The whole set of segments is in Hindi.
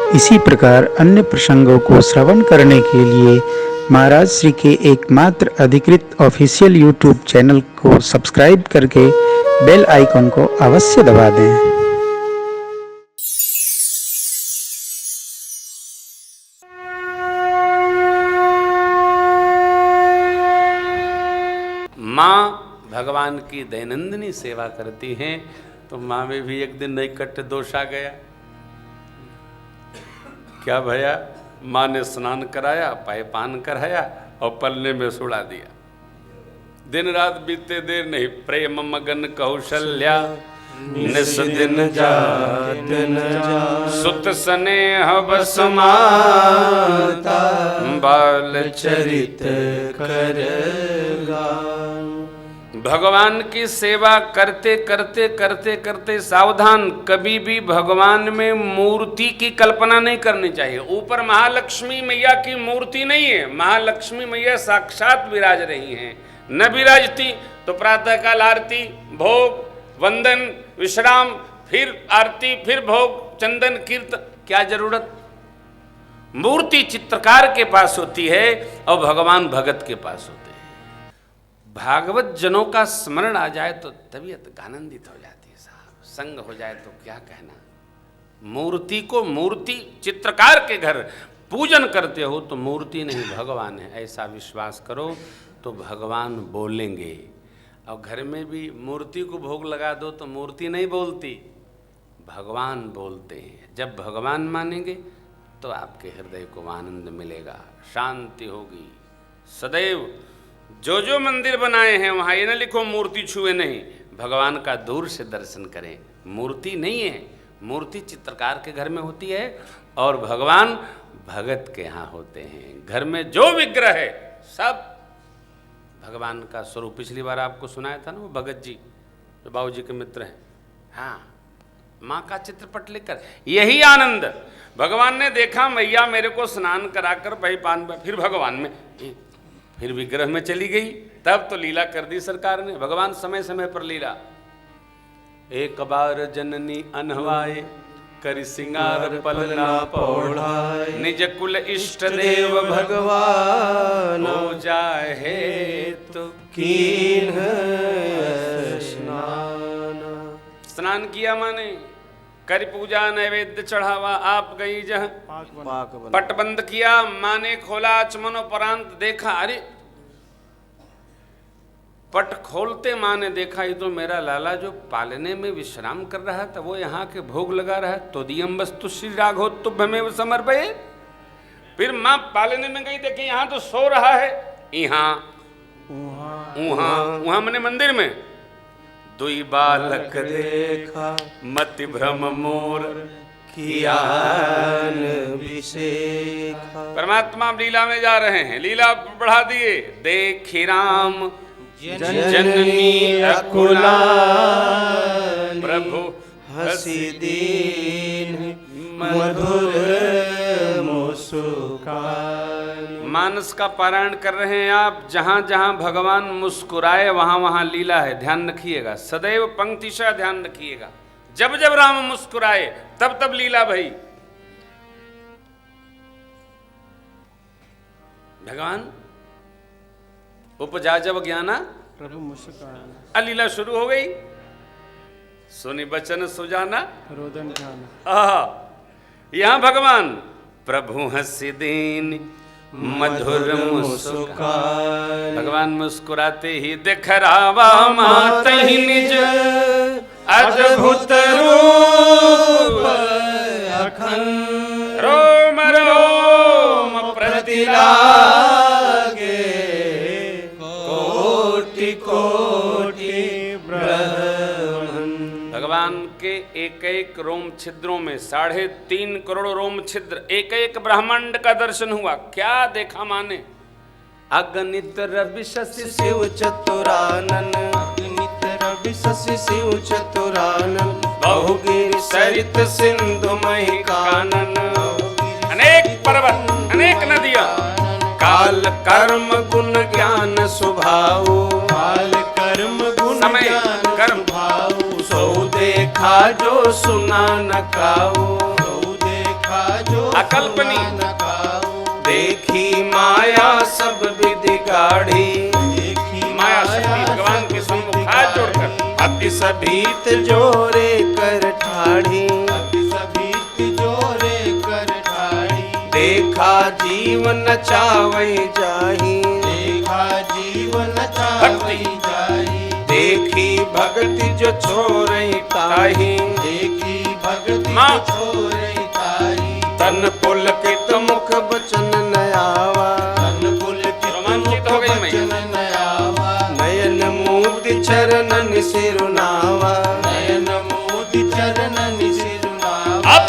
इसी प्रकार अन्य प्रसंगों को श्रवण करने के लिए महाराज श्री के एकमात्र अधिकृत ऑफिशियल यूट्यूब चैनल को सब्सक्राइब करके बेल आइकन को अवश्य दबा दें। माँ भगवान की दैनंदिनी सेवा करती हैं, तो माँ में भी एक दिन नैकट्य दोष आ गया। क्या भैया, माँ ने स्नान कराया, पायपान कराया और पलने में सुड़ा दिया। दिन रात बीते देर नहीं, प्रेम मगन कौशल्या निस दिन जात न सुत स्नेह बस माता बाल चरित करगा। भगवान की सेवा करते करते करते करते सावधान, कभी भी भगवान में मूर्ति की कल्पना नहीं करनी चाहिए। ऊपर महालक्ष्मी मैया की मूर्ति नहीं है, महालक्ष्मी मैया साक्षात विराज रही हैं। न विराजती तो प्रातःकाल आरती, भोग, वंदन, विश्राम, फिर आरती, फिर भोग, चंदन, कीर्तन, क्या जरूरत। मूर्ति चित्रकार के पास होती है और भगवान भगत के पास होते हैं। भागवत जनों का स्मरण आ जाए तो तबीयत आनंदित हो जाती है साहब, संग हो जाए तो क्या कहना। मूर्ति को मूर्ति चित्रकार के घर पूजन करते हो तो मूर्ति नहीं भगवान है, ऐसा विश्वास करो तो भगवान बोलेंगे। और घर में भी मूर्ति को भोग लगा दो तो मूर्ति नहीं बोलती, भगवान बोलते हैं। जब भगवान मानेंगे तो आपके हृदय को आनंद मिलेगा, शांति होगी। सदैव जो जो मंदिर बनाए हैं वहाँ ये न लिखो मूर्ति छुए नहीं, भगवान का दूर से दर्शन करें। मूर्ति नहीं है, मूर्ति चित्रकार के घर में होती है और भगवान भगत के यहाँ होते हैं। घर में जो विग्रह है सब भगवान का स्वरूप। पिछली बार आपको सुनाया था ना, वो भगत जी जो बाबू जी के मित्र हैं, हाँ, माँ का चित्रपट लेकर यही आनंद। भगवान ने देखा मैया मेरे को स्नान कराकर भाई पान, फिर भगवान में, फिर विग्रह में चली गई, तब तो लीला कर दी सरकार ने। भगवान समय समय पर लीला। एक बार जननी अनहवाए करि सिंगार पलना पौढ़ाए, निज कुल इष्ट देव भगवान हो जाए तो कीन स्नान। स्नान किया माने कर पूजा नैवेद्य चढ़ावा, आप गई जह पट बंद किया, माने खोला आचमनोपरांत देखा, अरे पट खोलते माँ ने देखा ये तो मेरा लाला जो पालने में विश्राम कर रहा था वो यहाँ के भोग लगा रहा है। तो दियम वस्तु श्री राघो तुभ्यमेव समर्पये। फिर माँ पालने में गई, देखी यहाँ तो सो रहा है, यहाँ वहाँ मैंने मंदिर में दुई बालक देखा मति भ्रम मोर कियान विषेखा। परमात्मा लीला में जा रहे हैं, लीला बढ़ा दिए। देखी राम जननी अकुला प्रभु हसी दीन मधुर मुस्कान। मानस का पारायण कर रहे हैं आप, जहां जहां भगवान मुस्कुराए वहां वहां लीला है, ध्यान रखिएगा। सदैव पंक्तिशः ध्यान रखिएगा, जब जब राम मुस्कुराए तब तब लीला भई। भगवान उपजा जब ज्ञाना प्रभु मुस्कान, अलीला शुरू हो गई। सुनि बचन सुजाना रोदन ध्यान। यहां भगवान प्रभु हंसी दीन मधुर मुस्कान। भगवान मुस्कुराते ही दिखरावा मात ही निज अद्भुत रूप अखंड। रोम रोम प्रतिलागे कोटि कोटि ब्रह्मन। भगवान के एक एक रोम छिद्रों में 3.5 करोड़ रोम छिद्र, एक एक ब्रह्मांड का दर्शन हुआ। क्या देखा माने? अगणित रवि शशि शिव चतुरानन, अगणित रवि शशि शिव चतुरानन, बहुगिरि सरित सिंधु मही कानन। अनेक पर्वत, अनेक नदियां, काल कर्म गुण ज्ञान स्वभाव, काल कर्म गुण ज्ञान कर्म भाव। सो देखा जो सुना न काऊ, सो देखा जो कल्पनी। देखी माया सब विधि गाढ़ी, माया शक्ति भगवान के सम्मुख हाथ जोड़कर अति सभीत जोरे कर ठाढ़ी, देखा जीवन चावै जाही, देखी भक्ति जो छोड़ै ताही, माँ तन पुलकित मुख बचन नयावा, रोमांचित हो गई मैया। नयन मोति चरणन सिरुनावा, अब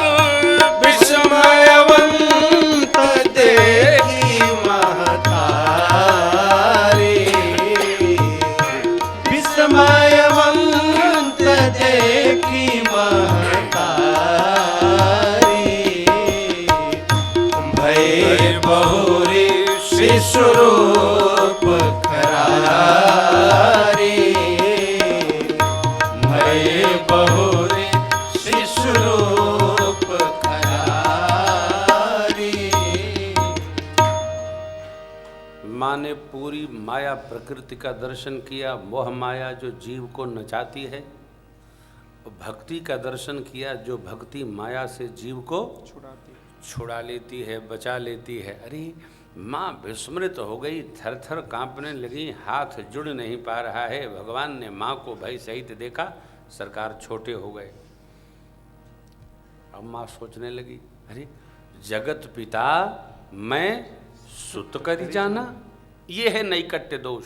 विस्मयवंत देखी महतारी, विस्मयवंत देखी महतारी, भय बहुरी शिशुरूप खरारी, भय बहुरी शिशुरूप खरारी। माँ ने पूरी माया प्रकृति का दर्शन किया, मोह माया जो जीव को नचाती है, भक्ति का दर्शन किया जो भक्ति माया से जीव को छुड़ा लेती है, बचा लेती है। अरे माँ विस्मृत हो गई, थर थर कांपने लगी, हाथ जुड़ नहीं पा रहा है। भगवान ने माँ को भय सहित देखा, सरकार छोटे हो गए। अब माँ सोचने लगी, अरे जगत पिता मैं सुत करी जाना, ये है नैकट्य दोष।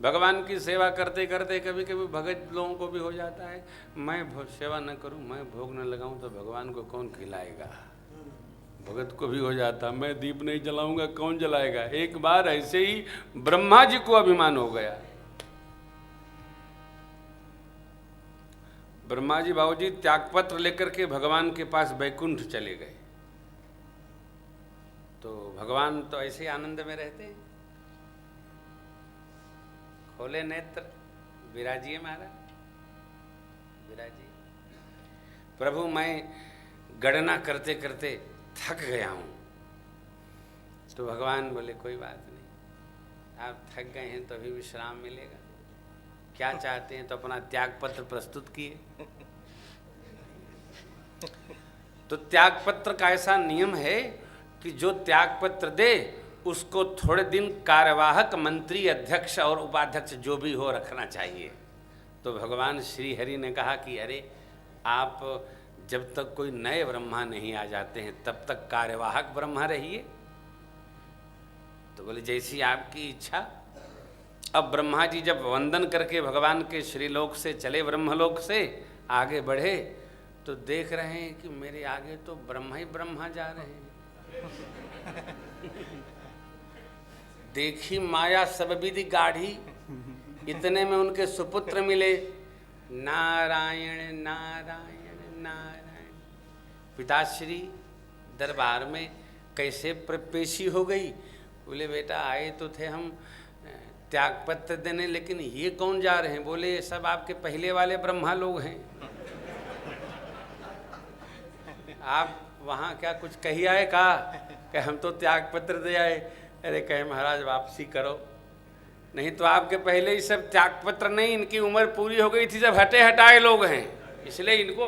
भगवान की सेवा करते करते कभी कभी भगत लोगों को भी हो जाता है, मैं सेवा न करूं, मैं भोग न लगाऊं तो भगवान को कौन खिलाएगा। भगत को भी हो जाता, मैं दीप नहीं जलाऊंगा कौन जलाएगा। एक बार ऐसे ही ब्रह्मा जी को अभिमान हो गया। ब्रह्मा जी बाबूजी त्यागपत्र लेकर के भगवान के पास बैकुंठ चले गए। तो भगवान तो ऐसे आनंद में रहते हैं, खोले नेत्र, विराजिए महाराज, विराजिए। प्रभु मैं गणना करते करते थक गया हूं। तो भगवान बोले कोई बात नहीं, आप थक गए हैं तो अभी विश्राम मिलेगा। क्या चाहते हैं, तो अपना त्यागपत्र प्रस्तुत किए। तो त्यागपत्र का ऐसा नियम है कि जो त्यागपत्र दे उसको थोड़े दिन कार्यवाहक मंत्री, अध्यक्ष और उपाध्यक्ष जो भी हो रखना चाहिए। तो भगवान श्री हरि ने कहा कि अरे आप जब तक कोई नए ब्रह्मा नहीं आ जाते हैं तब तक कार्यवाहक ब्रह्मा रहिए। तो बोले जैसी आपकी इच्छा। अब ब्रह्मा जी जब वंदन करके भगवान के श्रीलोक से चले, ब्रह्मलोक से आगे बढ़े, तो देख रहे हैं कि मेरे आगे तो ब्रह्मा ही ब्रह्मा जा रहे हैं। देखी माया सब विधि गाढ़ी, इतने में उनके सुपुत्र मिले। नारायण नारायण नारायण। पिताश्री दरबार में कैसे पेशी हो गई। बोले बेटा आए तो थे हम त्यागपत्र देने, लेकिन ये कौन जा रहे हैं। बोले ये सब आपके पहले वाले ब्रह्मा लोग हैं। आप वहाँ क्या कुछ कही आए, कहा कि हम तो त्यागपत्र दे आए। अरे कहे महाराज वापसी करो, नहीं तो आपके पहले ही सब त्यागपत्र नहीं, इनकी उम्र पूरी हो गई थी जब हटे हटाए लोग हैं, इसलिए इनको।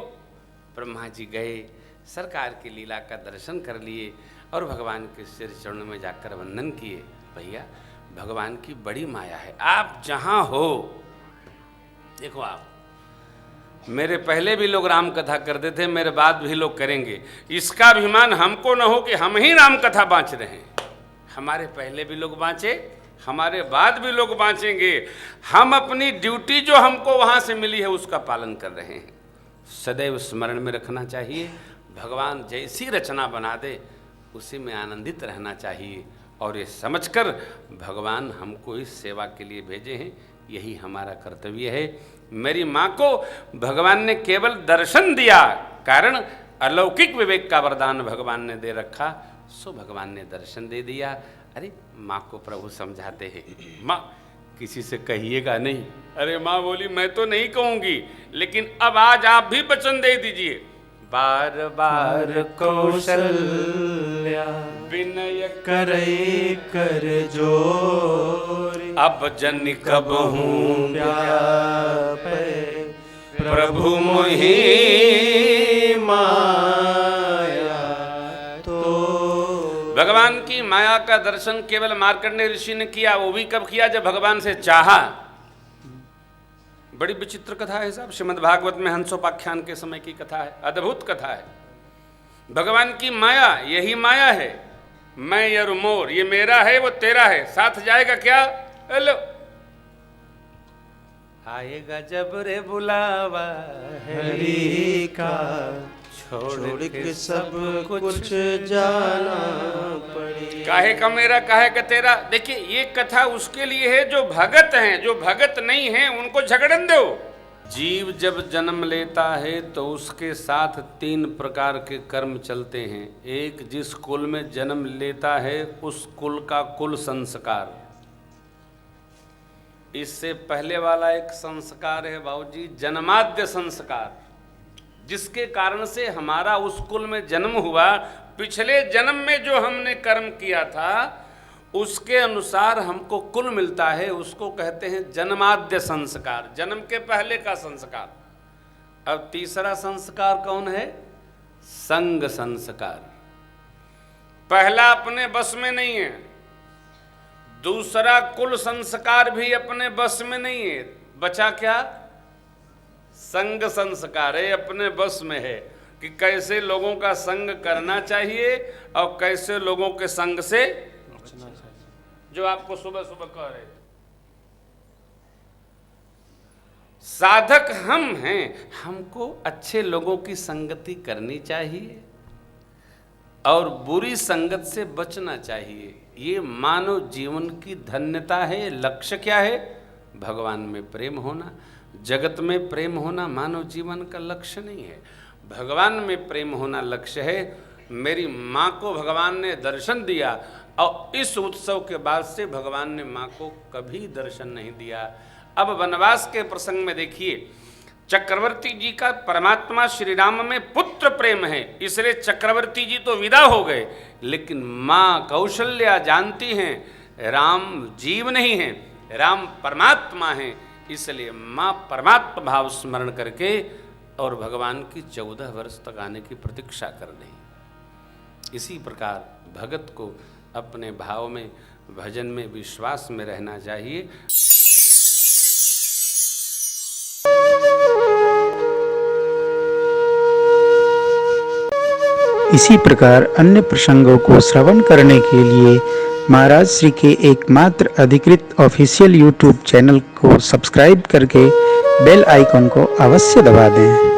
ब्रह्मा जी गए, सरकार की लीला का दर्शन कर लिए और भगवान के सिर चरणों में जाकर वंदन किए। भैया भगवान की बड़ी माया है, आप जहाँ हो। देखो आप, मेरे पहले भी लोग राम कथा करते थे, मेरे बाद भी लोग करेंगे। इसका अभिमान हमको न हो कि हम ही राम कथा बाँच रहे हैं। हमारे पहले भी लोग बाँचे, हमारे बाद भी लोग बाँचेंगे। हम अपनी ड्यूटी जो हमको वहाँ से मिली है उसका पालन कर रहे हैं। सदैव स्मरण में रखना चाहिए, भगवान जैसी रचना बना दे उसी में आनंदित रहना चाहिए। और ये समझकर भगवान हमको इस सेवा के लिए भेजे हैं, यही हमारा कर्तव्य है। मेरी माँ को भगवान ने केवल दर्शन दिया, कारण अलौकिक विवेक का वरदान भगवान ने दे रखा, सो भगवान ने दर्शन दे दिया। अरे माँ को प्रभु समझाते हैं, माँ किसी से कहिएगा नहीं। अरे माँ बोली मैं तो नहीं कहूँगी, लेकिन अब आज आप भी वचन दे दीजिए, बार बार कौशल्या विनय करई कर जोरी अब जन कब हूँ व्यापै प्रभु मोहि माया तो। भगवान की माया का दर्शन केवल मार्कंडेय ऋषि ने किया, वो भी कब किया? जब भगवान से चाहा। बड़ी विचित्र कथा है साहब, श्रीमद् भागवत में हंसोपाख्यान के समय की कथा है, अद्भुत कथा है। भगवान की माया यही माया है, मैं और मोर, ये मेरा है वो तेरा है, साथ जाएगा क्या? हेलो, आएगा जब रे बुलावा हरि का छोड़ के सब कुछ जाना पड़े। काहे का मेरा काहे का तेरा। देखिए ये कथा उसके लिए है जो भगत हैं, जो भगत नहीं हैं उनको झगड़न दो। जीव जब जन्म लेता है तो उसके साथ 3 प्रकार के कर्म चलते हैं। एक, जिस कुल में जन्म लेता है उस कुल का कुल संस्कार। इससे पहले वाला एक संस्कार है बाबूजी, जन्माद्य संस्कार, जिसके कारण से हमारा उस कुल में जन्म हुआ। पिछले जन्म में जो हमने कर्म किया था उसके अनुसार हमको कुल मिलता है, उसको कहते हैं जन्माद्य संस्कार, जन्म के पहले का संस्कार। अब तीसरा संस्कार कौन है? संग संस्कार। पहला अपने बस में नहीं है, दूसरा कुल संस्कार भी अपने बस में नहीं है, बचा क्या? संग संस्कार है, अपने बस में है कि कैसे लोगों का संग करना चाहिए और कैसे लोगों के संग से बचना चाहिए। जो आपको सुबह सुबह कह रहे थे, साधक हम हैं, हमको अच्छे लोगों की संगति करनी चाहिए और बुरी संगत से बचना चाहिए। ये मानव जीवन की धन्यता है। लक्ष्य क्या है? भगवान में प्रेम होना। जगत में प्रेम होना मानव जीवन का लक्ष्य नहीं है, भगवान में प्रेम होना लक्ष्य है। मेरी माँ को भगवान ने दर्शन दिया और इस उत्सव के बाद से भगवान ने माँ को कभी दर्शन नहीं दिया। अब वनवास के प्रसंग में देखिए, चक्रवर्ती जी का परमात्मा श्री राम में पुत्र प्रेम है, इसलिए चक्रवर्ती जी तो विदा हो गए, लेकिन माँ कौशल्या जानती हैं राम जीव नहीं हैं, राम परमात्मा हैं, इसलिए माँ परमात्मा भाव स्मरण करके और भगवान की 14 वर्ष तक आने की प्रतीक्षा कर रही। इसी प्रकार भगत को अपने भाव में, भजन में, विश्वास में रहना चाहिए। इसी प्रकार अन्य प्रसंगों को श्रवण करने के लिए महाराज श्री के एकमात्र अधिकृत ऑफिशियल YouTube चैनल को सब्सक्राइब करके बेल आइकन को अवश्य दबा दें।